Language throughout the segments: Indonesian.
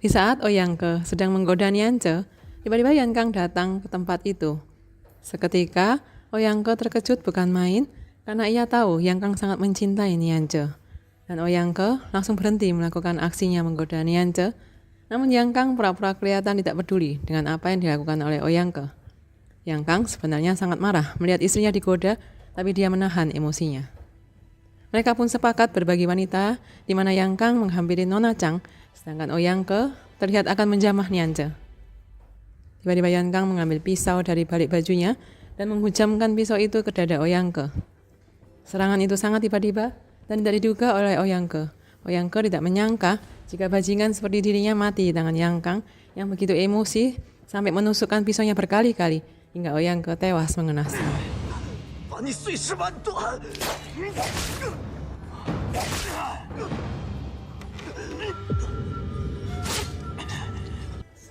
Di saat Oyangke sedang menggoda Niance, tiba-tiba Yankang datang ke tempat itu. Seketika, Oyangke terkejut bukan main karena ia tahu Yankang sangat mencintai Niance. Dan Oyangke langsung berhenti melakukan aksinya menggoda Niance. Namun Yankang pura-pura kelihatan tidak peduli dengan apa yang dilakukan oleh Oyangke. Yankang sebenarnya sangat marah melihat istrinya digoda, tapi dia menahan emosinya. Mereka pun sepakat berbagi wanita, di mana Yankang menghampiri Nona Chang, sedangkan Oyangke terlihat akan menjamah Niance. Tiba-tiba Yankang mengambil pisau dari balik bajunya dan menghujamkan pisau itu ke dada Oyangke. Serangan itu sangat tiba-tiba dan tidak diduga oleh Oyangke. Oyangke tidak menyangka jika bajingan seperti dirinya mati di tangan Yankang yang begitu emosi sampai menusukkan pisaunya berkali-kali hingga Oyangke tewas mengenasnya.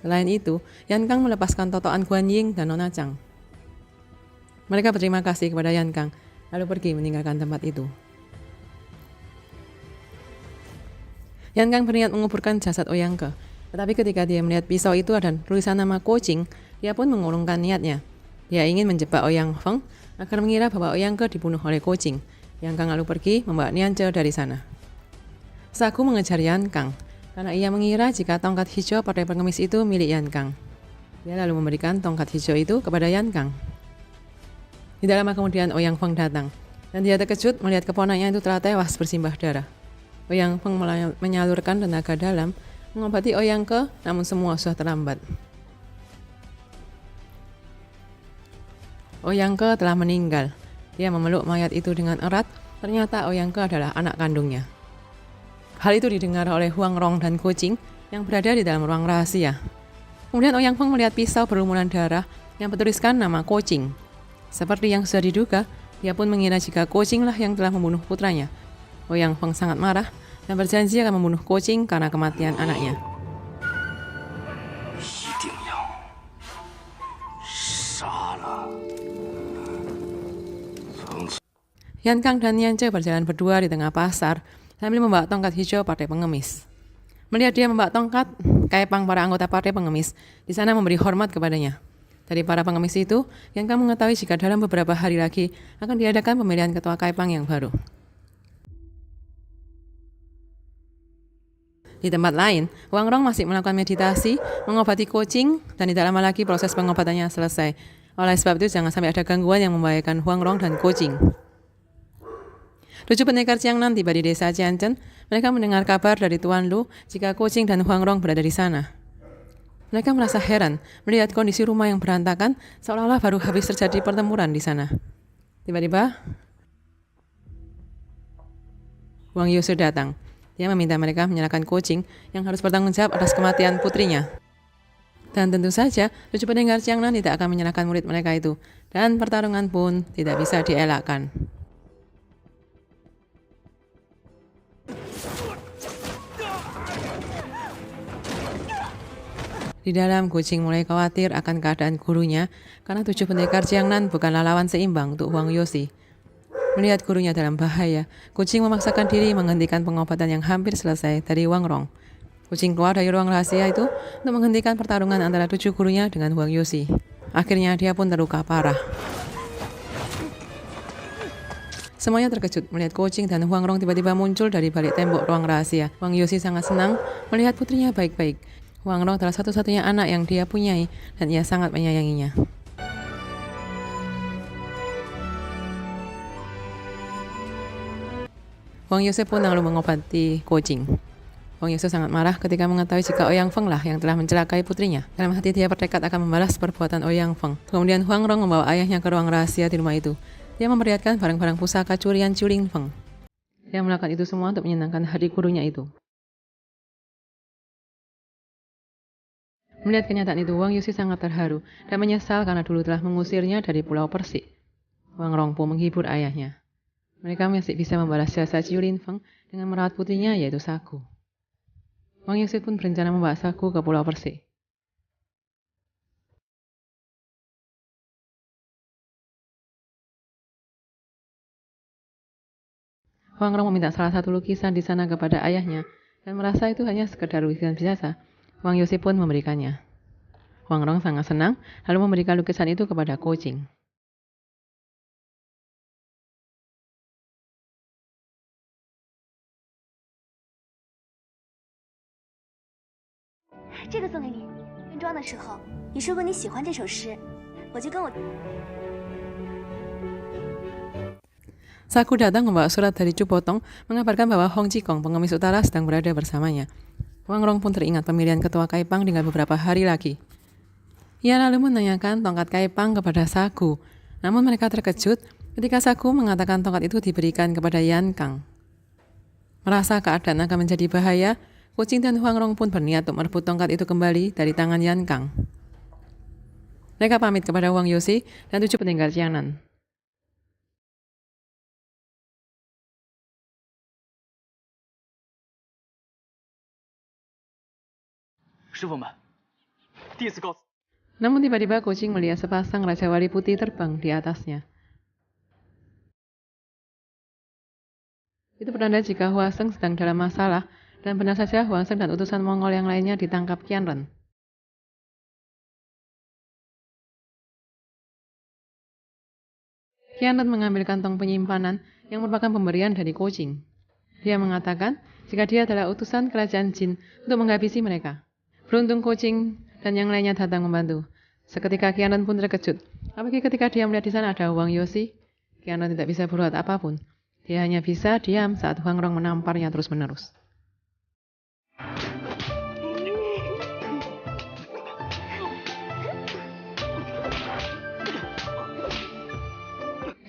Selain itu, Yankang melepaskan totoan Guan Ying dan Nona Chang. Mereka berterima kasih kepada Yankang, lalu pergi meninggalkan tempat itu. Yankang berniat menguburkan jasad Oyangke, tetapi ketika dia melihat pisau itu ada tulisan nama Kucing, dia pun mengurungkan niatnya. Dia ingin menjebak Oyang Feng agar mengira bahwa Oyangke dibunuh oleh Kucing. Yankang lalu pergi membawa Niance dari sana. Sagu mengejar Yankang karena ia mengira jika tongkat hijau partai pengemis itu milik Yankang. Dia lalu memberikan tongkat hijau itu kepada Yankang. Tidak lama kemudian Oyang Feng datang dan dia terkejut melihat keponaknya itu telah tewas bersimbah darah. Oyang Feng menyalurkan tenaga dalam mengobati Oyangke, namun semua sudah terlambat. Oyangke telah meninggal. Dia memeluk mayat itu dengan erat. Ternyata Oyangke adalah anak kandungnya. Hal itu didengar oleh Huang Rong dan Kucing yang berada di dalam ruang rahasia. Kemudian Oyang Feng melihat pisau berlumuran darah yang bertuliskan nama Kucing. Seperti yang sudah diduga, dia pun mengira jika Kucing lah yang telah membunuh putranya. Oyang Feng sangat marah dan berjanji akan membunuh Kucing karena kematian anaknya. Yankang dan Niance berjalan berdua di tengah pasar sambil membawa tongkat hijau partai pengemis. Melihat dia membawa tongkat, Kaepang para anggota partai pengemis di sana memberi hormat kepadanya. Dari para pengemis itu, Yankang mengetahui jika dalam beberapa hari lagi akan diadakan pemilihan ketua Kaepang yang baru. Di tempat lain, Huang Rong masih melakukan meditasi, mengobati Kucing, dan tidak lama lagi proses pengobatannya selesai. Oleh sebab itu, jangan sampai ada gangguan yang membahayakan Huang Rong dan Kucing. 7 pendekar Jiangnan tiba di desa Jianzhen. Mereka mendengar kabar dari Tuan Lu jika Kucing dan Huang Rong berada di sana. Mereka merasa heran melihat kondisi rumah yang berantakan seolah-olah baru habis terjadi pertempuran di sana. Tiba-tiba, Wang Yushe datang. Dia meminta mereka menyalahkan Kucing yang harus bertanggung jawab atas kematian putrinya. Dan tentu saja, 7 pendekar Jiangnan tidak akan menyalahkan murid mereka itu. Dan pertarungan pun tidak bisa dielakkan. Di dalam, Kucing mulai khawatir akan keadaan gurunya karena 7 pendekar Jiangnan bukanlah lawan seimbang untuk Huang Yossi. Melihat gurunya dalam bahaya, Kucing memaksakan diri menghentikan pengobatan yang hampir selesai dari Huang Rong. Kucing keluar dari ruang rahasia itu untuk menghentikan pertarungan antara 7 gurunya dengan Huang Yossi. Akhirnya dia pun terluka parah. Semuanya terkejut melihat Kucing dan Huang Rong tiba-tiba muncul dari balik tembok ruang rahasia. Huang Yossi sangat senang melihat putrinya baik-baik. Huang Rong adalah satu-satunya anak yang dia punyai dan ia sangat menyayanginya. Huang Yossi pun lalu mengobati Kucing. Huang Yossi sangat marah ketika mengetahui jika Oyang Feng lah yang telah mencelakai putrinya. Dalam hati dia bertekad akan membalas perbuatan Oyang Feng. Kemudian Huang Rong membawa ayahnya ke ruang rahasia di rumah itu. Dia memperlihatkan barang-barang pusaka curian Culin Feng. Dia melakukan itu semua untuk menyenangkan hati gurunya itu. Melihat kenyataan itu, Wang Yussi sangat terharu dan menyesal karena dulu telah mengusirnya dari Pulau Persik. Wang Rongpo menghibur ayahnya. Mereka masih bisa membalas jasa Ciulin Feng dengan merawat putrinya, yaitu Sagu. Wang Yussi pun berencana membawa Sagu ke Pulau Persik. Huang Rong meminta salah satu lukisan di sana kepada ayahnya dan merasa itu hanya sekedar lukisan biasa. Huang Yusi pun memberikannya. Huang Rong sangat senang, lalu memberikan lukisan itu kepada kucing. Saku datang membawa surat dari Chu Potong mengabarkan bahwa Hong Jikong, pengemis utara, sedang berada bersamanya. Huang Rong pun teringat pemilihan ketua Kaipang tinggal beberapa hari lagi. Ia lalu menanyakan tongkat Kaipang kepada Saku. Namun mereka terkejut ketika Saku mengatakan tongkat itu diberikan kepada Yan Kang. Merasa keadaan akan menjadi bahaya, kucing dan Huang Rong pun berniat untuk merebut tongkat itu kembali dari tangan Yan Kang. Mereka pamit kepada Huang Yusi dan 7 peninggal Jiangnan. 师傅们，弟子告辞。 Namun tiba-tiba kucing melihat sepasang Raja Wali Putih terbang di atasnya. Itu pertanda jika Hua Seng sedang dalam masalah, dan benar saja Hua Seng dan utusan Mongol yang lainnya ditangkap Qian Ren. Qian Ren mengambil kantong penyimpanan yang merupakan pemberian dari kucing. Dia mengatakan jika dia adalah utusan kerajaan Jin untuk menghabisi mereka. Beruntung kucing dan yang lainnya datang membantu. Seketika Qian Ren pun terkejut. Apalagi ketika dia melihat di sana ada Huang Yusi. Qian Ren tidak bisa berbuat apapun. Dia hanya bisa diam saat Huang Rong menamparnya terus-menerus.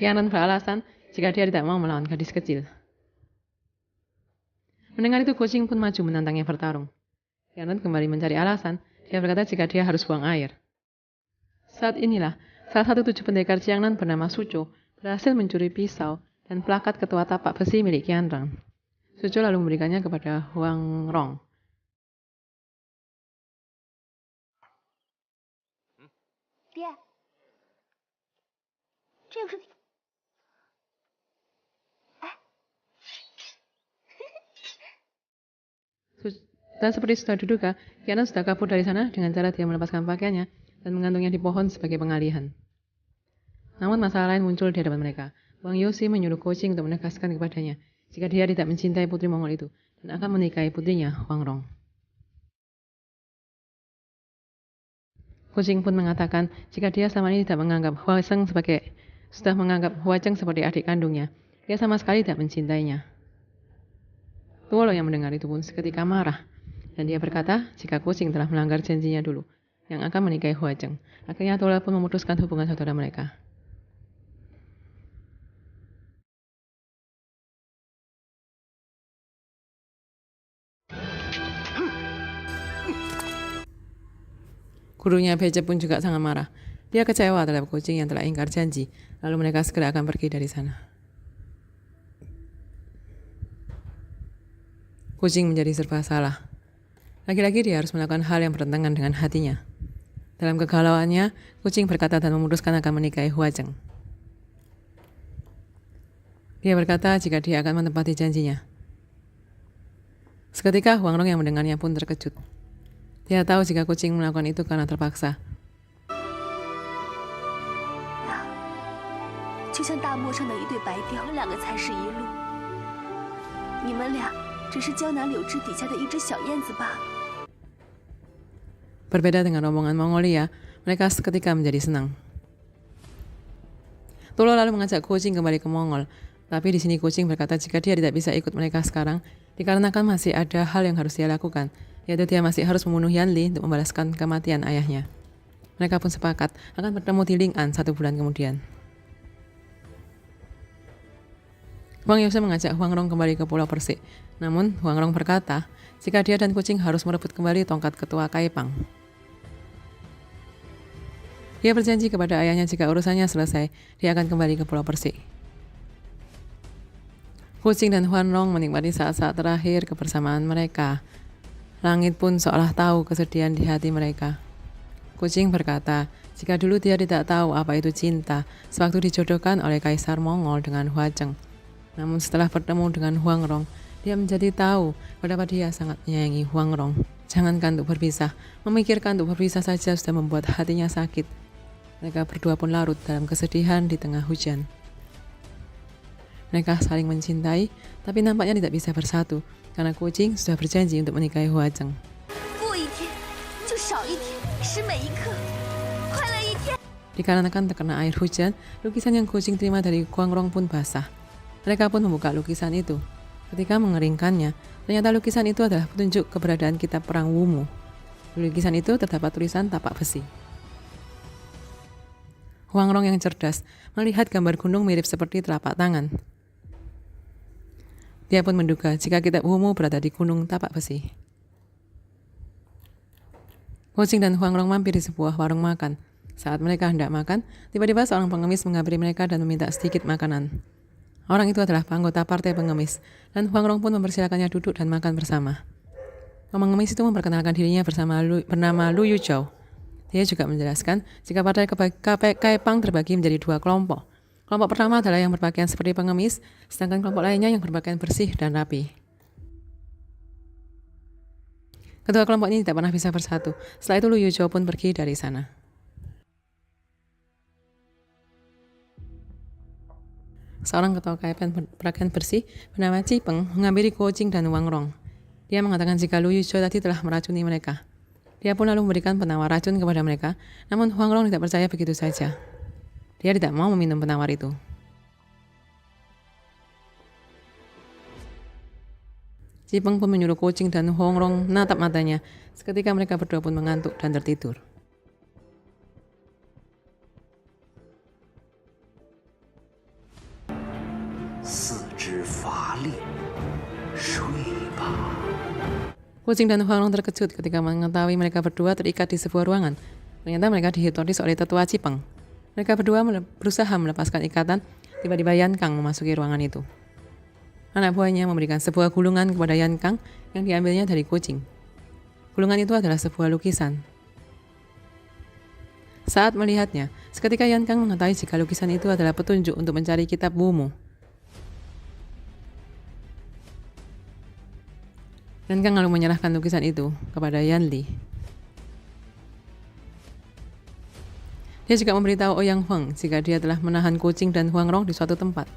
Qian Ren beralasan jika dia tidak mau melawan gadis kecil. Mendengar itu kucing pun maju menantangnya bertarung. Qian Ren kembali mencari alasan. Dia berkata jika dia harus buang air. Saat inilah, salah satu 7 pendekar Jiangnan bernama Suco berhasil mencuri pisau dan plakat ketua tapak besi milik Qian Ren. Suco lalu memberikannya kepada Huang Rong. Dan seperti sudah diduga, Qian Ren sudah kabur dari sana dengan cara dia melepaskan pakaiannya dan mengantungnya di pohon sebagai pengalihan. Namun masalah lain muncul di hadapan mereka. Huang Yusi menyuruh kucing untuk menegaskan kepadanya jika dia tidak mencintai putri Mongol itu dan akan menikahi putrinya, Huang Rong. Kucing pun mengatakan jika dia selama ini tidak menganggap Hua Seng sudah menganggap Hua Cheng seperti adik kandungnya, dia sama sekali tidak mencintainya. Tuolo yang mendengar itu pun seketika marah. Dan dia berkata jika kucing telah melanggar janjinya dulu yang akan menikahi Hua Cheng. Akhirnya Tuolo pun memutuskan hubungan saudara mereka. Gurunya Becep pun juga sangat marah. Dia kecewa terhadap kucing yang telah ingkar janji. Lalu mereka segera akan pergi dari sana. Kucing menjadi serba salah. Lagi-lagi dia harus melakukan hal yang bertentangan dengan hatinya. Dalam kegalauannya, kucing berkata dan memutuskan akan menikahi Hua Cheng. Dia berkata jika dia akan menepati janjinya. Seketika Huang Rong yang mendengarnya pun terkejut. Dia tahu jika kucing melakukan itu karena terpaksa. Berbeda dengan rombongan Mongolia, mereka seketika menjadi senang. Tulo lalu mengajak kucing kembali ke Mongol, tapi di sini kucing berkata jika dia tidak bisa ikut mereka sekarang, dikarenakan masih ada hal yang harus dia lakukan, yaitu dia masih harus membunuh Yan Li untuk membalaskan kematian ayahnya. Mereka pun sepakat akan bertemu di Ling'an 1 bulan kemudian. Huang Yusi mengajak Huang Rong kembali ke Pulau Persik, namun Huang Rong berkata jika dia dan kucing harus merebut kembali tongkat ketua Kaipang. Dia berjanji kepada ayahnya jika urusannya selesai, dia akan kembali ke Pulau Persik. Kucing dan Huang Rong menikmati saat-saat terakhir kebersamaan mereka. Langit pun seolah tahu kesedihan di hati mereka. Kucing berkata, jika dulu dia tidak tahu apa itu cinta, sewaktu dijodohkan oleh Kaisar Mongol dengan Hua Cheng. Namun setelah bertemu dengan Huang Rong, dia menjadi tahu betapa dia sangat menyayangi Huang Rong. Jangankan untuk berpisah, memikirkan untuk berpisah saja sudah membuat hatinya sakit. Mereka berdua pun larut dalam kesedihan di tengah hujan. Mereka saling mencintai, tapi nampaknya tidak bisa bersatu, karena kucing sudah berjanji untuk menikahi Huajeng. 过一天就少一天，使每一刻快乐一天。 Dikarenakan terkena air hujan, lukisan yang kucing terima dari Huangrong pun basah. Mereka pun membuka lukisan itu. Ketika mengeringkannya, ternyata lukisan itu adalah petunjuk keberadaan kitab perang Wumu. Di lukisan itu terdapat tulisan tapak besi. Huangrong yang cerdas melihat gambar gunung mirip seperti telapak tangan. Dia pun menduga jika kitab Wumu berada di gunung tapak besi. Kucing dan Huangrong mampir di sebuah warung makan. Saat mereka hendak makan, tiba-tiba seorang pengemis menghampiri mereka dan meminta sedikit makanan. Orang itu adalah anggota partai pengemis, dan Huangrong pun mempersilakannya duduk dan makan bersama. Pengemis itu memperkenalkan dirinya bernama Lu Yuzhou. Dia juga menjelaskan jika partai Kaipang terbagi menjadi dua kelompok. Kelompok pertama adalah yang berpakaian seperti pengemis, sedangkan kelompok lainnya yang berpakaian bersih dan rapi. Kedua kelompok ini tidak pernah bisa bersatu. Setelah itu Lu Yuzhou pun pergi dari sana. Seorang ketua KPN berpakaian bersih bernama Cipeng menghampiri kucing dan Huangrong. Dia mengatakan jika Lu Yuzhou tadi telah meracuni mereka. Dia pun lalu memberikan penawar racun kepada mereka, namun Huangrong tidak percaya begitu saja. Dia tidak mau meminum penawar itu. Cipeng pun menyuruh kucing dan Huangrong menatap matanya. Seketika mereka berdua pun mengantuk dan tertidur. Kucing dan Huangrong terkejut ketika mengetahui mereka berdua terikat di sebuah ruangan. Ternyata mereka dihipnotis oleh tetua Cipeng. Mereka berdua berusaha melepaskan ikatan, tiba-tiba Yan Kang memasuki ruangan itu. Anak buahnya memberikan sebuah gulungan kepada Yan Kang yang diambilnya dari kucing. Gulungan itu adalah sebuah lukisan. Saat melihatnya, seketika Yan Kang mengetahui jika lukisan itu adalah petunjuk untuk mencari kitab Wumu. Yan Kang lalu menyerahkan lukisan itu kepada Yan Li. Dia juga memberitahu Ouyang Heng jika dia telah menahan kucing dan Huangrong di suatu tempat.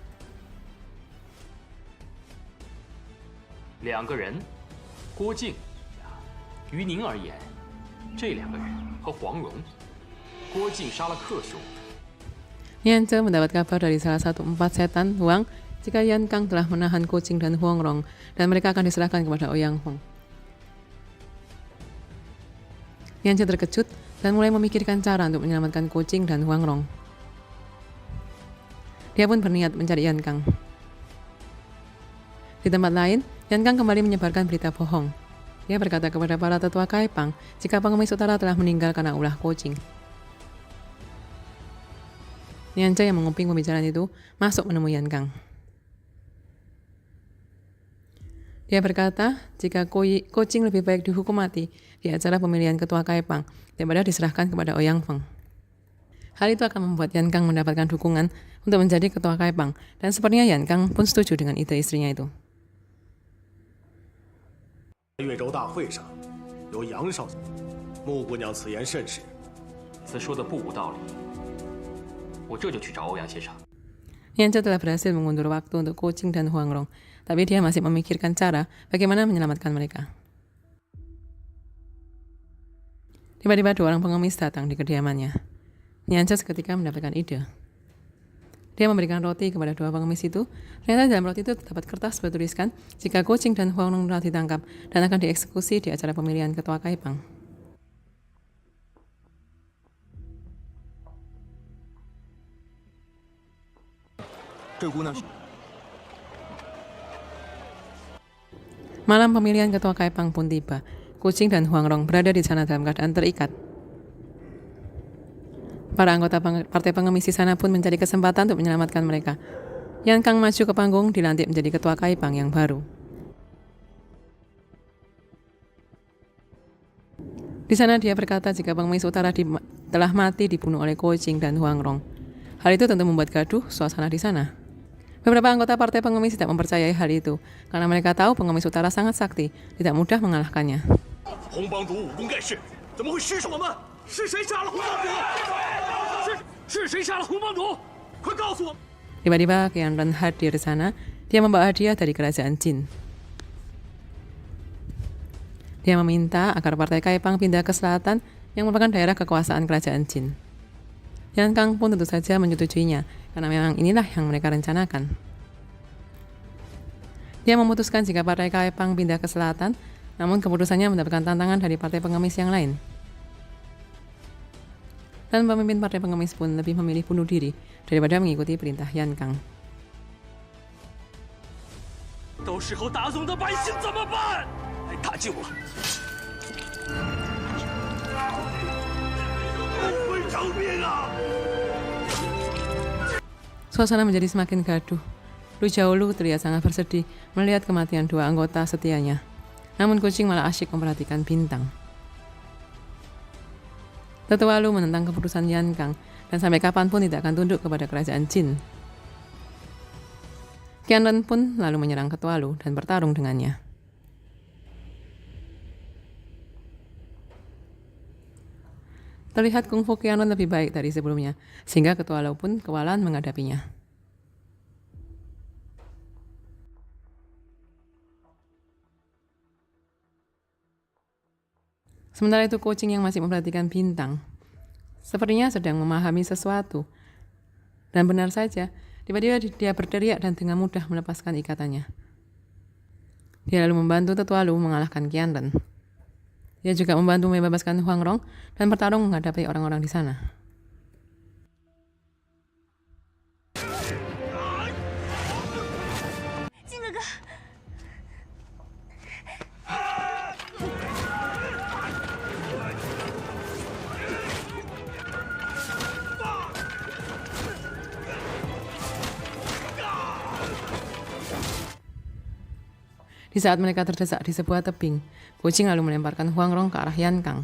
2个人，郭靖，于您而言，这2个人和黄蓉，郭靖杀了克兄。 Yan Zhe mendapat kabar dari salah satu 4 setan Huang jika Yan Kang telah menahan kucing dan Huangrong dan mereka akan diserahkan kepada Ouyang Heng. Yan Zhe terkejut dan mulai memikirkan cara untuk menyelamatkan kucing dan Huangrong. Dia pun berniat mencari Yan Kang. Di tempat lain, Yan Kang kembali menyebarkan berita bohong. Dia berkata kepada para tetua Kaipang jika pengemis utara telah meninggal karena ulah kucing. Yan Zhe yang menguping pembicaraan itu masuk menemui Yan Kang. Dia berkata jika kucing lebih baik dihukum mati di acara pemilihan ketua Kaipang daripada diserahkan kepada Ouyang Heng. Hal itu akan membuat Yan Kang mendapatkan dukungan untuk menjadi ketua Kaipang, dan sepertinya Yan Kang pun setuju dengan ide istrinya itu. 越州大会上，由杨少爷、穆姑娘此言甚是。此说的不无道理，我这就去找欧阳先生。 Yan Zhe telah berhasil mengundur waktu untuk kucing dan Huangrong, tapi dia masih memikirkan cara bagaimana menyelamatkan mereka. Tiba-tiba 2 orang pengemis datang di kediamannya. Yan Zhe seketika mendapatkan ide. Dia memberikan roti kepada 2 pengemis itu. Ternyata dalam roti itu terdapat kertas bertuliskan jika kucing dan Huangrong telah ditangkap dan akan dieksekusi di acara pemilihan ketua Kaipang. Malam pemilihan ketua Kaipang pun tiba. Kucing dan Huangrong berada di sana dalam keadaan terikat. Para anggota partai pengemis di sana pun mencari kesempatan untuk menyelamatkan mereka. Yan Kang maju ke panggung dilantik menjadi ketua Kaipang yang baru. Di sana dia berkata jika pengemis utara telah mati dibunuh oleh kucing dan Huangrong. Hal itu tentu membuat gaduh suasana di sana. Beberapa anggota partai pengemis tidak mempercayai hal itu karena mereka tahu pengemis utara sangat sakti, tidak mudah mengalahkannya. 红帮主武功盖世，怎么会失手？我们是谁杀了红帮主？是谁杀了红帮主？快告诉我！ Tiba-tiba Qian Ren hadir di sana. Dia membawa hadiah dari kerajaan Jin. Dia meminta agar partai Kaipang pindah ke selatan yang merupakan daerah kekuasaan kerajaan Jin. Yan Kang pun tentu saja menyetujuinya, karena memang inilah yang mereka rencanakan. Dia memutuskan jika partai Kaipang pindah ke selatan, namun keputusannya mendapatkan tantangan dari partai pengemis yang lain. Dan pemimpin partai pengemis pun lebih memilih bunuh diri daripada mengikuti perintah Yan Kang. 到时候大宋的百姓怎么办？来搭救我！不会成命啊！ Suasana menjadi semakin gaduh. Lu Jiaolu terlihat sangat bersedih melihat kematian dua anggota setianya. Namun kucing malah asyik memperhatikan bintang. Tetua Lu menentang keputusan Yan Kang dan sampai kapanpun tidak akan tunduk kepada kerajaan Jin. Qian Ren pun lalu menyerang Ketua Lu dan bertarung dengannya. Terlihat kungfu Qian Ren lebih baik dari sebelumnya, sehingga Ketua Lu pun kewalahan menghadapinya. Sementara itu kucing yang masih memperhatikan bintang sepertinya sedang memahami sesuatu. Dan benar saja, tiba-tiba dia berteriak dan dengan mudah melepaskan ikatannya. Dia lalu membantu Tetua Lu mengalahkan Qian Ren. Dia juga membantu membebaskan Huang Rong dan bertarung menghadapi orang-orang di sana. Jin哥哥， Di saat mereka terdesak di sebuah tebing, kucing lalu melemparkan Huang Rong ke arah Yan Kang.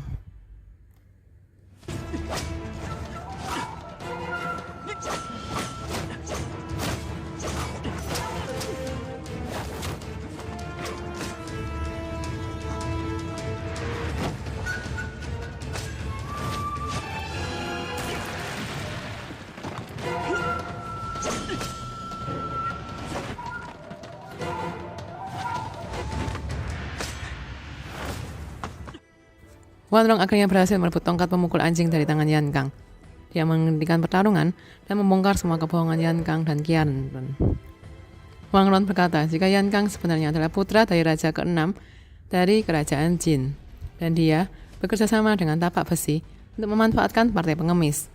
Huang Rong akhirnya berhasil merebut tongkat pemukul anjing dari tangan Yan Kang. Dia menghentikan pertarungan dan membongkar semua kebohongan Yan Kang dan Qian Ren. Huang Rong berkata jika Yan Kang sebenarnya adalah putra dari Raja ke-6 dari kerajaan Jin, dan dia bekerja sama dengan tapak besi untuk memanfaatkan partai pengemis.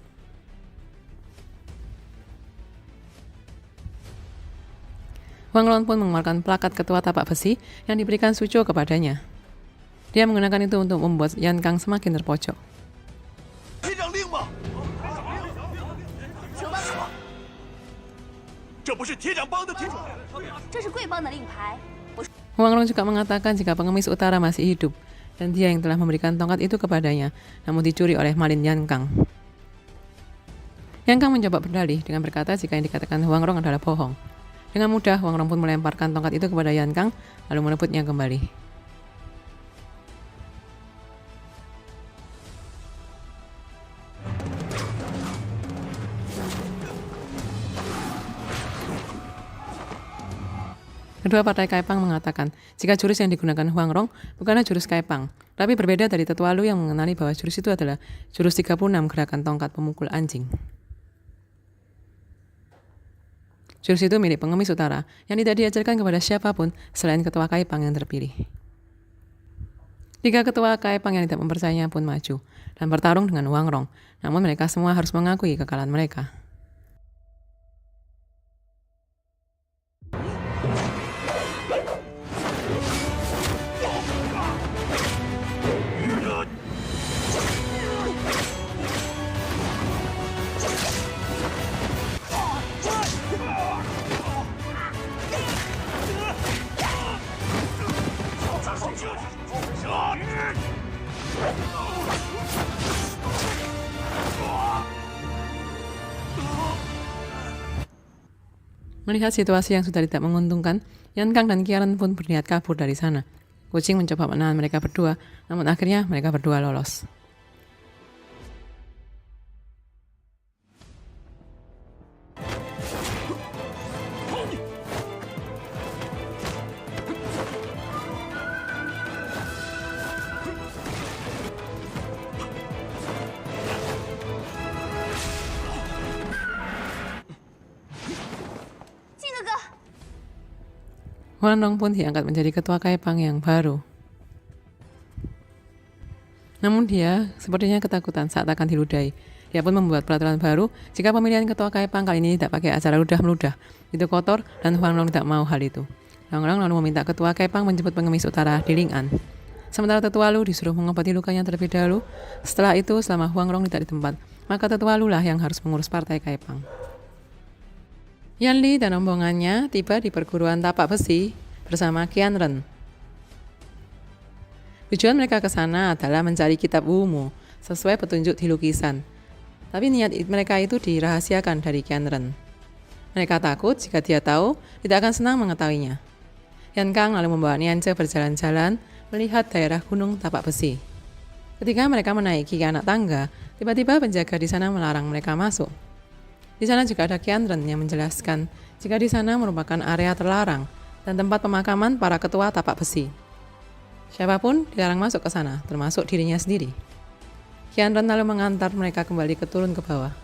Huang Rong pun mengeluarkan plakat ketua tapak besi yang diberikan Suco kepadanya. Dia menggunakan itu untuk membuat Yan Kang semakin terpojok. 天长令吗？求帮，这不是铁掌帮的铁掌。这是贵帮的令牌。 Huang Rong juga mengatakan jika pengemis utara masih hidup dan dia yang telah memberikan tongkat itu kepadanya, namun dicuri oleh Malin Yan Kang. Yan Kang mencoba berdalih dengan berkata jika yang dikatakan Huang Rong adalah bohong. Dengan mudah Huang Rong pun melemparkan tongkat itu kepada Yan Kang lalu merebutnya kembali. Kedua partai Kaipang mengatakan jika jurus yang digunakan Huang Rong bukanlah jurus Kaipang, tapi berbeda dari Tetua Lu yang mengenali bahwa jurus itu adalah jurus 36 gerakan tongkat pemukul anjing. Jurus itu milik pengemis utara yang tidak diajarkan kepada siapapun selain ketua Kaipang yang terpilih. 3 ketua Kaipang yang tidak mempercayainya pun maju dan bertarung dengan Huang Rong, namun mereka semua harus mengakui kekalahan mereka. Melihat situasi yang sudah tidak menguntungkan, Yan Kang dan Qian Ren pun berniat kabur dari sana. Kucing mencoba menahan mereka berdua, namun akhirnya mereka berdua lolos. Huang Rong pun diangkat menjadi ketua Kaipang yang baru. Namun dia sepertinya ketakutan saat akan diludahi. Dia pun membuat peraturan baru jika pemilihan ketua Kaipang kali ini tidak pakai acara ludah meludah. Itu kotor dan Huang Rong tidak mau hal itu. Huang Rong lalu meminta ketua Kaipang menjemput pengemis utara di Ling'an. Sementara Tetua Lu disuruh mengobati lukanya terlebih dahulu. Setelah itu, selama Huang Rong tidak di tempat, maka Tetua Lu lah yang harus mengurus partai Kaipang. Yan Li dan rombongannya tiba di perguruan tapak besi bersama Qian Ren. Tujuan mereka ke sana adalah mencari kitab Wumu sesuai petunjuk di lukisan. Tapi niat mereka itu dirahasiakan dari Qian Ren. Mereka takut jika dia tahu, tidak akan senang mengetahuinya. Yan Kang lalu membawa Nianze berjalan-jalan melihat daerah gunung tapak besi. Ketika mereka menaiki anak tangga, tiba-tiba penjaga di sana melarang mereka masuk. Di sana juga ada Qian Ren yang menjelaskan jika di sana merupakan area terlarang dan tempat pemakaman para ketua tapak besi. Siapapun dilarang masuk ke sana, termasuk dirinya sendiri. Qian Ren lalu mengantar mereka kembali turun ke bawah.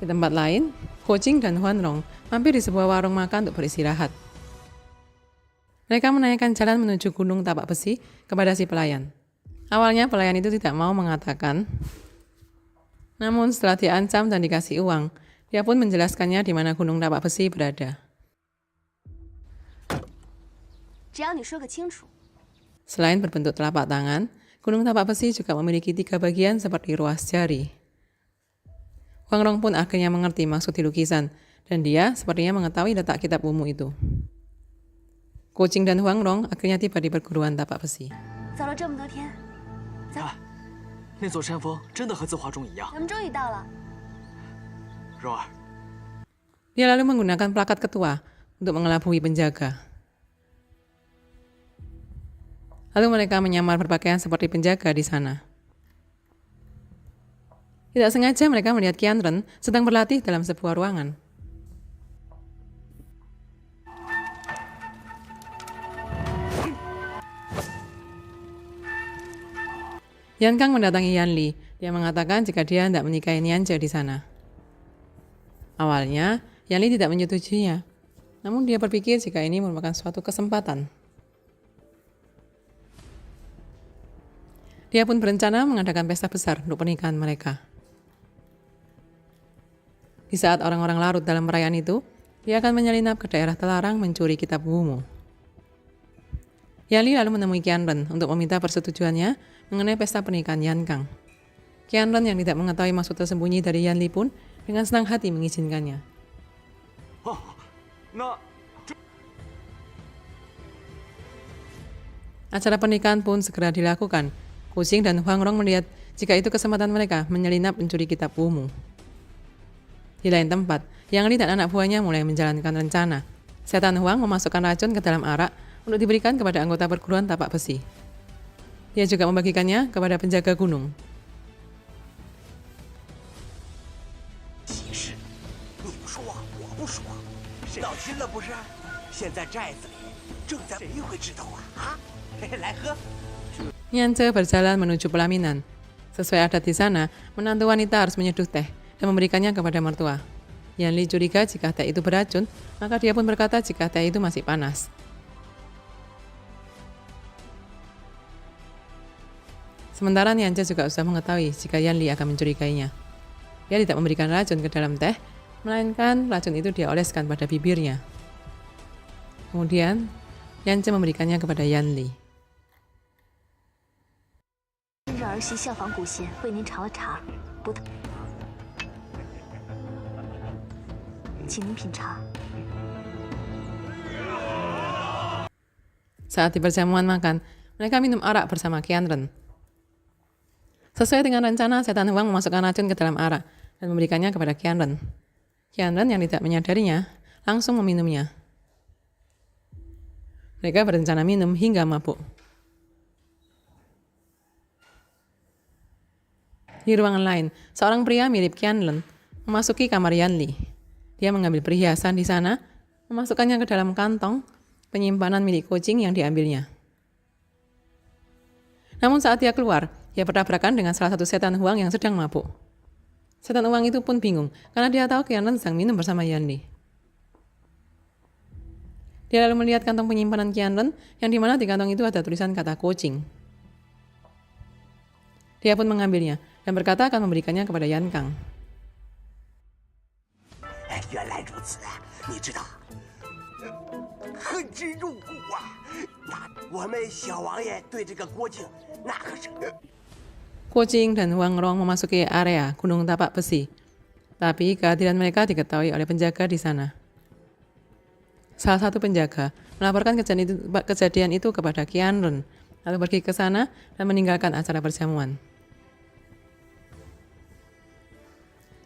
Di tempat lain, Ho Jing dan Huan Rong mampir di sebuah warung makan untuk beristirahat. Mereka menanyakan jalan menuju gunung tapak besi kepada si pelayan. Awalnya pelayan itu tidak mau mengatakan, namun setelah diancam dan dikasih uang, dia pun menjelaskannya di mana gunung tapak besi berada. Selain berbentuk telapak tangan, gunung tapak besi juga memiliki 3 bagian seperti ruas jari. Huang Rong pun akhirnya mengerti maksud di lukisan, dan dia sepertinya mengetahui letak kitab Wumu itu. Kucing dan Huang Rong akhirnya tiba di perguruan tapak besi. 那座山峰真的和字画中一样。咱们终于到了。蓉儿， Dia lalu menggunakan plakat ketua untuk mengelabui penjaga. Lalu mereka menyamar berpakaian seperti penjaga di sana. Tidak sengaja mereka melihat Qian Ren sedang berlatih dalam sebuah ruangan. Yan Kang mendatangi Yan Li. Dia mengatakan jika dia tidak menikahi Nianze di sana. Awalnya, Yan Li tidak menyetujuinya. Namun dia berpikir jika ini merupakan suatu kesempatan. Dia pun berencana mengadakan pesta besar untuk pernikahan mereka. Di saat orang-orang larut dalam perayaan itu, dia akan menyelinap ke daerah terlarang mencuri kitab Wumu. Yan Li lalu menemui Qian Ren untuk meminta persetujuannya mengenai pesta pernikahan Yan Kang. Qian Ren yang tidak mengetahui maksud tersembunyi dari Yan Li pun dengan senang hati mengizinkannya. Acara pernikahan pun segera dilakukan. Kucing dan Huang Rong melihat jika itu kesempatan mereka menyelinap mencuri kitab Wumu. Di lain tempat, Yang Li dan anak buahnya mulai menjalankan rencana. Setan Huang memasukkan racun ke dalam arak untuk diberikan kepada anggota perguruan tapak besi. Dia juga membagikannya kepada penjaga gunung. Nianze berjalan menuju pelaminan. Sesuai adat di sana, menantu wanita harus menyeduh teh dan memberikannya kepada mertua. Yan Li curiga jika teh itu beracun, maka dia pun berkata jika teh itu masih panas. Sementara Nianze juga sudah mengetahui jika Yan Li akan mencurigainya. Dia tidak memberikan racun ke dalam teh, melainkan racun itu dia oleskan pada bibirnya. Kemudian, Nianze memberikannya kepada Yan Li. 今日儿媳效仿古贤，为您尝了茶，不同，请您品茶。 Saat di perjamuan makan, mereka minum arak bersama Qian Ren. Sesuai dengan rencana, setan Huang memasukkan racun ke dalam arak dan memberikannya kepada Qian Ren. Qian Ren yang tidak menyadarinya langsung meminumnya. Mereka berencana minum hingga mabuk. Di ruangan lain, seorang pria mirip Qianlen memasuki kamar Yanli. Dia mengambil perhiasan di sana, memasukkannya ke dalam kantong penyimpanan milik kucing yang diambilnya. Namun saat dia keluar, dia bertabrakan dengan salah satu setan Huang yang sedang mabuk. Setan Huang itu pun bingung karena dia tahu Qianlen sedang minum bersama Yanli. Dia lalu melihat kantong penyimpanan Qianlen yang dimana di kantong itu ada tulisan kata kucing. Dia pun mengambilnya dan berkata akan memberikannya kepada Yan Kang. 原来如此，你知道，恨之入骨啊！我们小王爷对这个郭靖那可是。 Kucing dan Huang Rong memasuki area Gunung Tapak Besi, tapi kehadiran mereka diketahui oleh penjaga di sana. Salah satu penjaga melaporkan kejadian itu kepada Qianlen, lalu pergi ke sana dan meninggalkan acara perjamuan.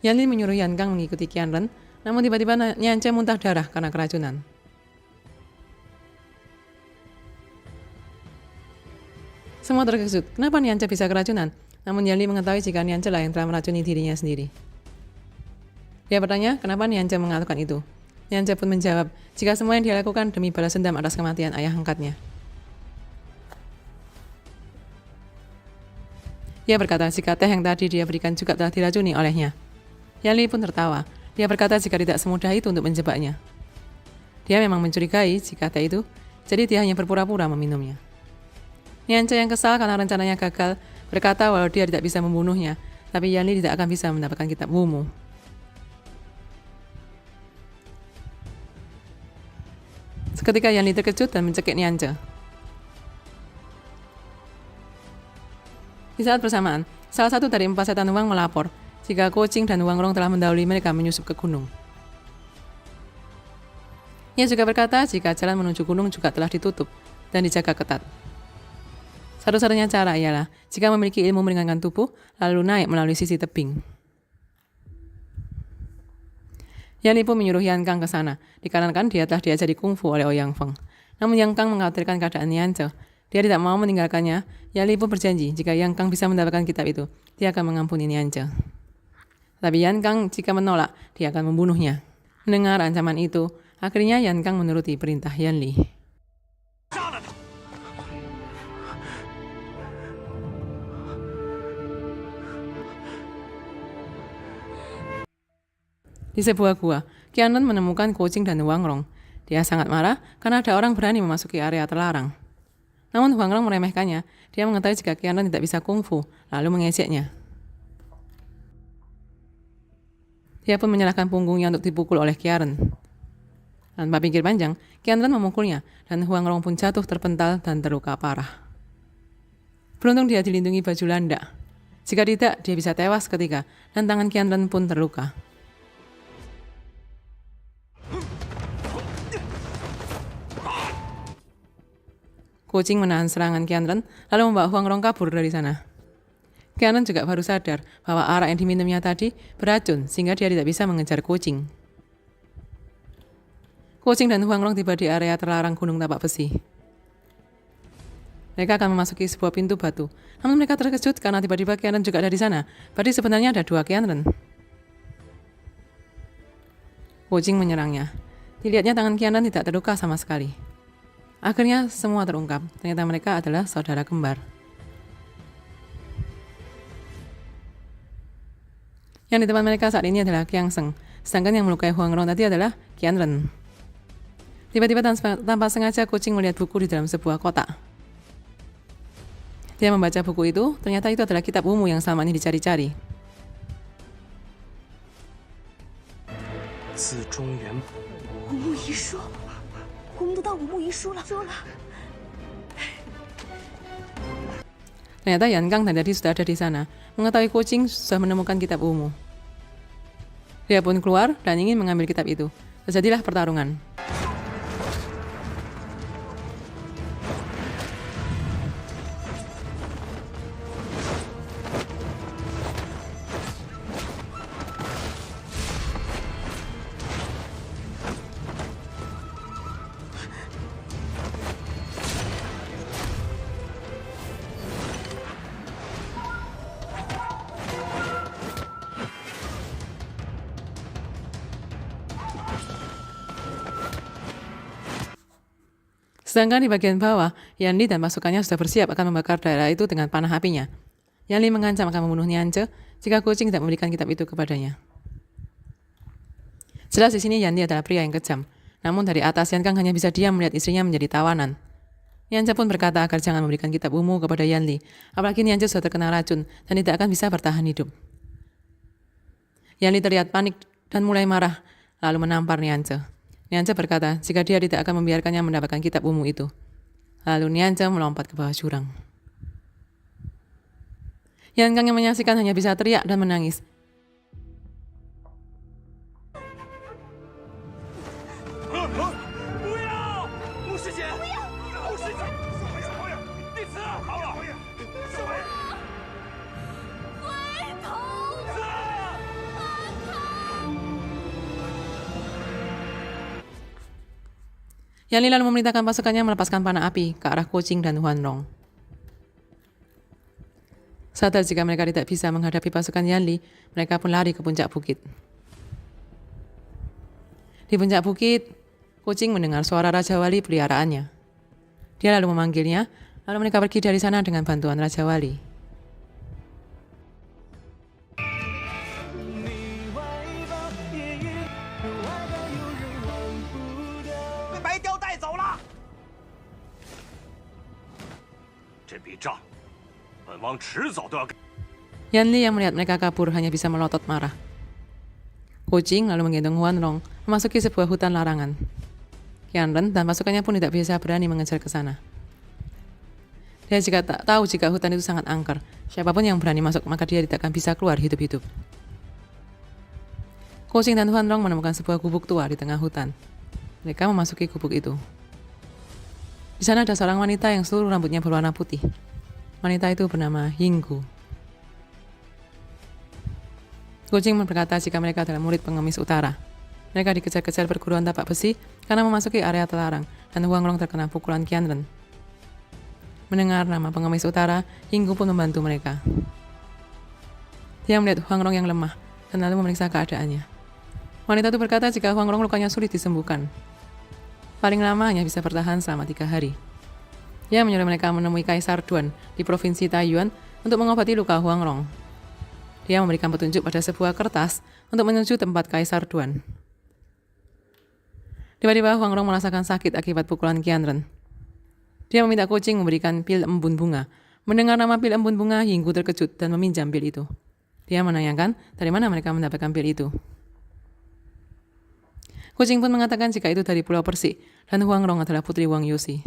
Yanli menyuruh Yan Kang mengikuti Qianlen, namun tiba-tiba Nianche muntah darah karena keracunan. Semua terkejut, kenapa Nianche bisa keracunan? Namun Yanli mengetahui jika Nianche lah yang telah meracuni dirinya sendiri. Dia bertanya kenapa Nianche melakukan itu. Nianche pun menjawab jika semua yang dia lakukan demi balas dendam atas kematian ayah angkatnya. Ia berkata jika teh yang tadi dia berikan juga telah diracuni olehnya. Yanli pun tertawa. Dia berkata jika tidak semudah itu untuk menjebaknya. Dia memang mencurigai jika teh itu, jadi dia hanya berpura-pura meminumnya. Nianche yang kesal karena rencananya gagal, berkata walau dia tidak bisa membunuhnya, tapi Yanli tidak akan bisa mendapatkan kitab Wumu. Seketika Yanli terkejut dan mencekik Nianche. Di saat bersamaan, salah satu dari 4 setan Huang melapor jika kucing dan Huang Rong telah mendahului mereka menyusup ke gunung. Ia juga berkata jika jalan menuju gunung juga telah ditutup dan dijaga ketat. Satu-satunya cara ialah jika memiliki ilmu meringankan tubuh, lalu naik melalui sisi tebing. Yanli pun menyuruh Yan Kang ke sana, dikarenakan dia telah diajari kungfu oleh Ouyang Feng. Namun Yan Kang mengkhawatirkan keadaan Nianche. Dia tidak mau meninggalkannya. Yanli pun berjanji jika Yan Kang bisa mendapatkan kitab itu, dia akan mengampuni Nianche. Tapi Yan Kang jika menolak, dia akan membunuhnya. Mendengar ancaman itu, akhirnya Yan Kang menuruti perintah Yanli. Di sebuah gua, Qianlen menemukan kucing dan Huang Rong. Dia sangat marah karena ada orang berani memasuki area terlarang. Namun Huang Rong meremehkannya. Dia mengetahui jika Qianlen tidak bisa kungfu, lalu mengejeknya. Dia pun menyerahkan punggungnya untuk dipukul oleh Qianlen. Tanpa pikir panjang, Qianlen memukulnya dan Huang Rong pun jatuh terpental dan terluka parah. Beruntung dia dilindungi baju landak. Jika tidak, dia bisa tewas ketika dan tangan Qianlen pun terluka. Kucing menahan serangan Qianlen, lalu membawa Huang Rong kabur dari sana. Qianlen juga baru sadar bahwa arak yang diminumnya tadi beracun, sehingga dia tidak bisa mengejar kucing. Kucing dan Huang Rong tiba di area terlarang Gunung Tapak Besi. Mereka akan memasuki sebuah pintu batu, namun mereka terkejut karena tiba-tiba Qianlen juga ada di sana. Berarti sebenarnya ada 2 Qianlen. Kucing menyerangnya. Dilihatnya tangan Qianlen tidak terluka sama sekali. Akhirnya semua terungkap, ternyata mereka adalah saudara kembar. Yang di depan mereka saat ini adalah Qiang Sheng, sedangkan yang melukai Huang Rong tadi adalah Qianlen. Tiba-tiba tanpa sengaja kucing melihat buku di dalam sebuah kotak. Dia membaca buku itu, ternyata itu adalah kitab Wumu yang selama ini dicari-cari. 自中原无木遗书，我们读到无木遗书了。 Ternyata Yan Kang tadi sudah ada di sana, mengetahui kucing sudah menemukan kitab Wumu. Dia pun keluar dan ingin mengambil kitab itu. Terjadilah pertarungan. Sedangkan di bagian bawah, Yanli dan pasukannya sudah bersiap akan membakar daerah itu dengan panah apinya. Yanli mengancam akan membunuh Niance jika kucing tidak memberikan kitab itu kepadanya. Jelas di sini Yanli adalah pria yang kejam. Namun dari atas Yankang hanya bisa diam melihat istrinya menjadi tawanan. Niance pun berkata agar jangan memberikan kitab ungu kepada Yanli, apalagi Niance sudah terkena racun dan tidak akan bisa bertahan hidup. Yanli terlihat panik dan mulai marah, lalu menampar Niance. Niance berkata jika dia tidak akan membiarkannya mendapatkan kitab ungu itu. Lalu Niance melompat ke bawah jurang. Yankang yang menyaksikan hanya bisa teriak dan menangis. 不要！穆师姐，穆师姐，弟子好了，回头！ Yanli lalu memerintahkan pasukannya melepaskan panah api ke arah Kucing dan Huanrong. Sadar jika mereka tidak bisa menghadapi pasukan Yanli, mereka pun lari ke puncak bukit. Di puncak bukit, Kucing mendengar suara Raja Wali peliharaannya. Dia lalu memanggilnya, lalu mereka pergi dari sana dengan bantuan Raja Wali. 被白雕带走了。这笔账，本王迟早都要给。 Yanli yang melihat mereka kabur hanya bisa melotot marah. Kucing lalu menggendong Huanrong memasuki sebuah hutan larangan. Qianren dan pasukannya pun tidak bisa berani mengejar ke sana. Dia jika tak tahu jika hutan itu sangat angker, siapapun yang berani masuk maka dia tidak akan bisa keluar hidup-hidup. Kucing dan Huanrong menemukan sebuah gubuk tua di tengah hutan. Mereka memasuki gubuk itu. Di sana ada seorang wanita yang seluruh rambutnya berwarna putih. Wanita itu bernama Yinggu. Kucing berkata jika mereka adalah murid pengemis utara. Mereka dikejar-kejar perguruan tapak besi karena memasuki area terlarang dan Huangrong terkena pukulan Qianren. Mendengar nama pengemis utara, Yinggu pun membantu mereka. Dia melihat Huangrong yang lemah dan lalu memeriksa keadaannya. Wanita itu berkata jika Huangrong lukanya sulit disembuhkan. Paling lama hanya bisa bertahan selama 3 hari. Dia menyuruh mereka menemui Kaisar Duan di Provinsi Taiyuan untuk mengobati luka Huangrong. Dia memberikan petunjuk pada sebuah kertas untuk menuju tempat Kaisar Duan. Tiba-tiba Huangrong merasakan sakit akibat pukulan Qianren. Dia meminta kucing memberikan pil embun bunga. Mendengar nama pil embun bunga, Yinggu terkejut dan meminjam pil itu. Dia menanyakan dari mana mereka mendapatkan pil itu. Kucing pun mengatakan jika itu dari Pulau Persik dan Huangrong adalah putri Wang Yusi.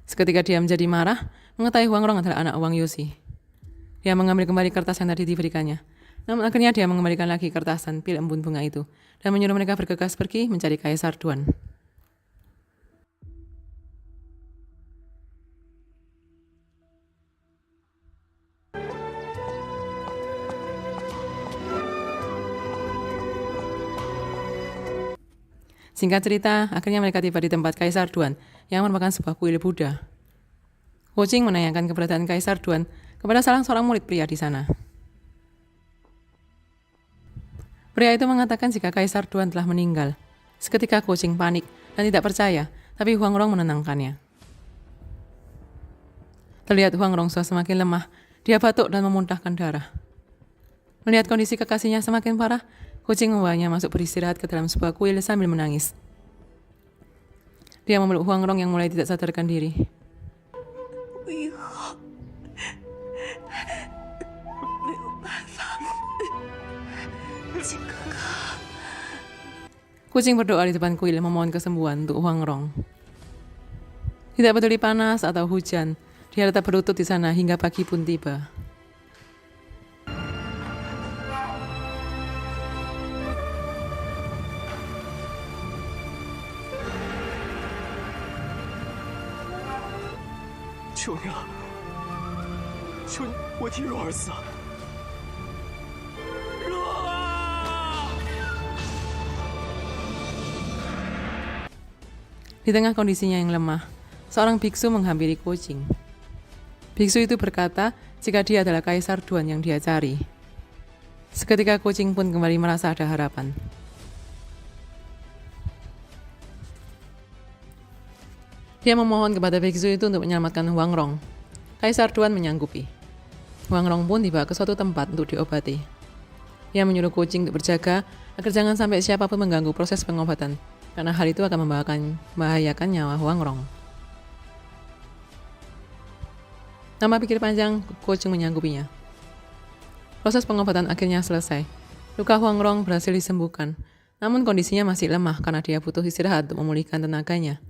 Seketika dia menjadi marah, mengetahui Huangrong adalah anak Wang Yusi. Dia mengambil kembali kertas yang tadi diberikannya. Namun akhirnya dia mengembalikan lagi kertas dan pil embun bunga itu dan menyuruh mereka bergegas pergi mencari Kaisar Duan. Singkat cerita, akhirnya mereka tiba di tempat Kaisar Duan yang merupakan sebuah kuil Buddha. Kucing menanyakan keberadaan Kaisar Duan kepada salah seorang murid pria di sana. Pria itu mengatakan jika Kaisar Duan telah meninggal. Seketika Kucing panik dan tidak percaya, tapi Huangrong menenangkannya. Terlihat Huangrong sudah semakin lemah, dia batuk dan memuntahkan darah. Melihat kondisi kekasihnya semakin parah, Kucing membawanya masuk beristirahat ke dalam sebuah kuil sambil menangis. Dia memeluk Huangrong yang mulai tidak sadarkan diri. Kucing berdoa di depan kuil memohon kesembuhan untuk Huangrong. Tidak peduli panas atau hujan, dia tetap berlutut di sana hingga pagi pun tiba.求你了，求你，我替若儿死啊！若儿！ Di tengah kondisinya yang lemah, seorang biksu menghampiri Kucing. Biksu itu berkata jika dia adalah Kaisar Duan yang dia cari. Seketika Kucing pun kembali merasa ada harapan. Dia memohon kepada biksu itu untuk menyelamatkan Huang Rong. Kaisar Duan menyanggupi. Huang Rong pun dibawa ke suatu tempat untuk diobati. Dia menyuruh kucing untuk berjaga agar jangan sampai siapapun mengganggu proses pengobatan, karena hal itu akan membahayakan nyawa Huang Rong. Tanpa pikir panjang, kucing menyanggupinya. Proses pengobatan akhirnya selesai. Luka Huang Rong berhasil disembuhkan, namun kondisinya masih lemah karena dia butuh istirahat untuk memulihkan tenaganya.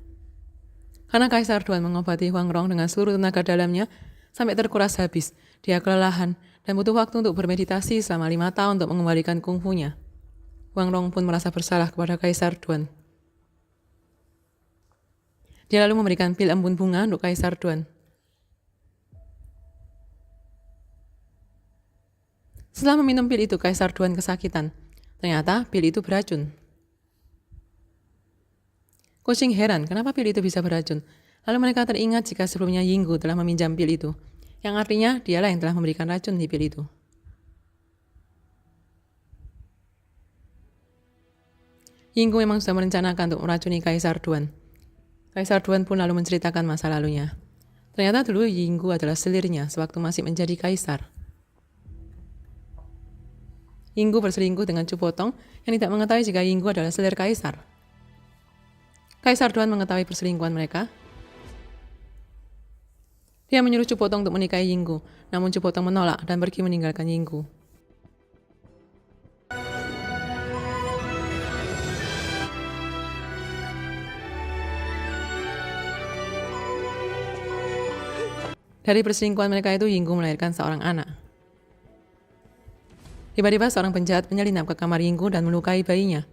Karena Kaisar Duan mengobati Huang Rong dengan seluruh tenaga dalamnya sampai terkuras habis, dia kelelahan dan butuh waktu untuk bermeditasi selama 5 tahun untuk mengembalikan kungfunya. Huang Rong pun merasa bersalah kepada Kaisar Duan. Dia lalu memberikan pil embun bunga untuk Kaisar Duan. Setelah meminum pil itu, Kaisar Duan kesakitan. Ternyata pil itu beracun. Kucing heran kenapa pil itu bisa beracun. Lalu mereka teringat jika sebelumnya Yinggu telah meminjam pil itu, yang artinya dialah yang telah memberikan racun di pil itu. Yinggu memang sudah merencanakan untuk meracuni Kaisar Duan. Kaisar Duan pun lalu menceritakan masa lalunya. Ternyata dulu Yinggu adalah selirnya sewaktu masih menjadi kaisar. Yinggu berselingkuh dengan Chu Potong yang tidak mengetahui jika Yinggu adalah selir kaisar. Kaisar Duan mengetahui perselingkuhan mereka. Dia menyuruh Chu Potong untuk menikahi Yinggu, namun Chu Potong menolak dan pergi meninggalkan Yinggu. Dari perselingkuhan mereka itu, Yinggu melahirkan seorang anak. Tiba-tiba seorang penjahat menyelinap ke kamar Yinggu dan melukai bayinya.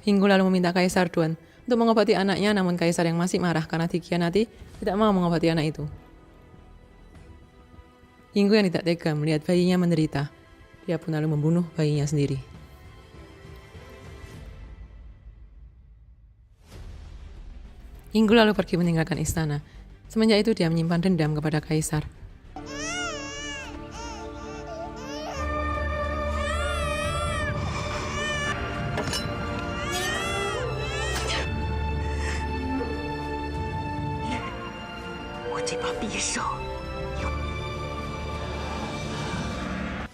Yinggu lalu meminta Kaisar Duan untuk mengobati anaknya, namun Kaisar yang masih marah karena dikhianati tidak mau mengobati anak itu. Yinggu yang tidak tega melihat bayinya menderita. Dia pun lalu membunuh bayinya sendiri. Yinggu lalu pergi meninggalkan istana. Semenjak itu dia menyimpan dendam kepada Kaisar.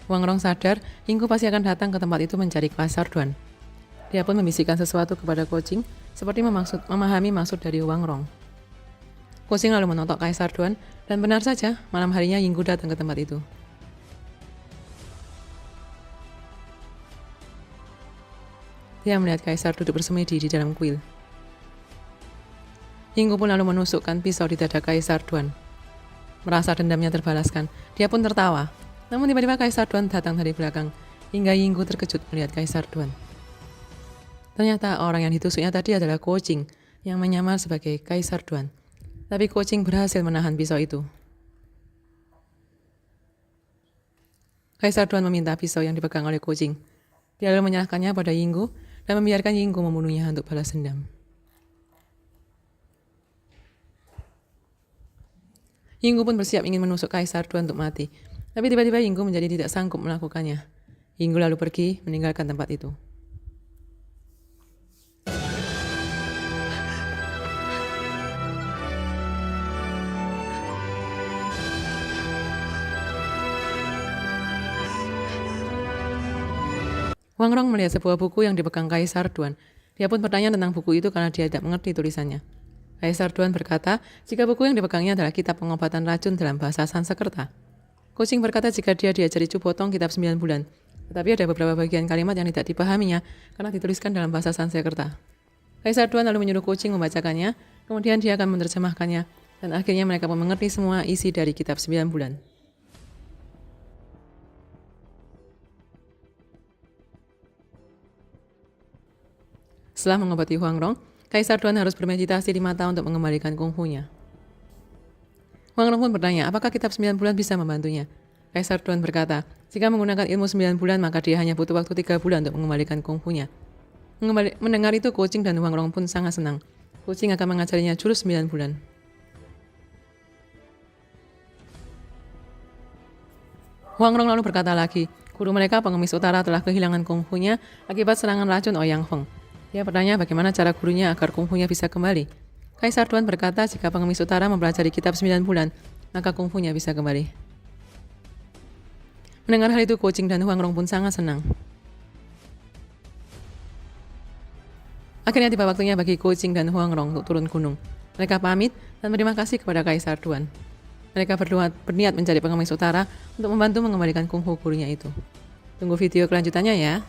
Huang Rong sadar Yinggu pasti akan datang ke tempat itu mencari Kaisar Duan. Dia pun membisikkan sesuatu kepada kucing seperti memahami maksud dari Huang Rong. Kucing lalu menotok Kaisar Duan dan benar saja malam harinya Yinggu datang ke tempat itu. Dia melihat Kaisar duduk bersemedi di dalam kuil. Yinggu pun lalu menusukkan pisau di dada Kaisar Duan. Merasa dendamnya terbalaskan, dia pun tertawa. Namun tiba-tiba Kaisar Duan datang dari belakang, hingga Yinggu terkejut melihat Kaisar Duan. Ternyata orang yang ditusuknya tadi adalah kucing yang menyamar sebagai Kaisar Duan. Tapi kucing berhasil menahan pisau itu. Kaisar Duan meminta pisau yang dipegang oleh kucing. Dia lalu menyerahkannya pada Yinggu dan membiarkan Yinggu membunuhnya untuk balas dendam. Yinggu pun bersiap ingin menusuk Kaisar Duan untuk mati. Tapi tiba-tiba Yinggu menjadi tidak sanggup melakukannya. Yinggu lalu pergi meninggalkan tempat itu. Huang Rong melihat sebuah buku yang dipegang Kaisar Duan. Dia pun bertanya tentang buku itu karena dia tidak mengerti tulisannya. Kaisar Duan berkata jika buku yang dipegangnya adalah kitab pengobatan racun dalam bahasa Sanskerta. Kucing berkata jika dia diajari Chu Potong kitab 9 bulan. Tetapi ada beberapa bagian kalimat yang tidak dipahaminya karena dituliskan dalam bahasa Sanskerta. Kaisar Duan lalu menyuruh kucing membacakannya, kemudian dia akan menerjemahkannya, dan akhirnya mereka pun mengerti semua isi dari kitab 9 bulan. Setelah mengobati Huang Rong, Kaisar Duan harus bermeditasi 5 tahun untuk mengembalikan kungfunya. Huang Rong pun bertanya, apakah kitab 9 bulan bisa membantunya? Kaisar Duan berkata, jika menggunakan ilmu 9 bulan, maka dia hanya butuh waktu 3 bulan untuk mengembalikan kungfunya. Mendengar itu, kucing dan Huang Rong pun sangat senang. Kucing akan mengajarinya jurus 9 bulan. Huang Rong lalu berkata lagi, guru mereka pengemis utara telah kehilangan kungfunya akibat serangan racun Ouyang Feng. Dia bertanya bagaimana cara gurunya agar kungfunya bisa kembali. Kaisar Tuan berkata jika pengemis utara mempelajari kitab 9 bulan, maka kungfunya bisa kembali. Mendengar hal itu, Guo Jing dan Huang Rong pun sangat senang. Akhirnya tiba waktunya bagi Guo Jing dan Huang Rong untuk turun gunung. Mereka pamit dan berterima kasih kepada Kaisar Tuan. Mereka berdua berniat mencari pengemis utara untuk membantu mengembalikan kungfu gurunya itu. Tunggu video kelanjutannya ya.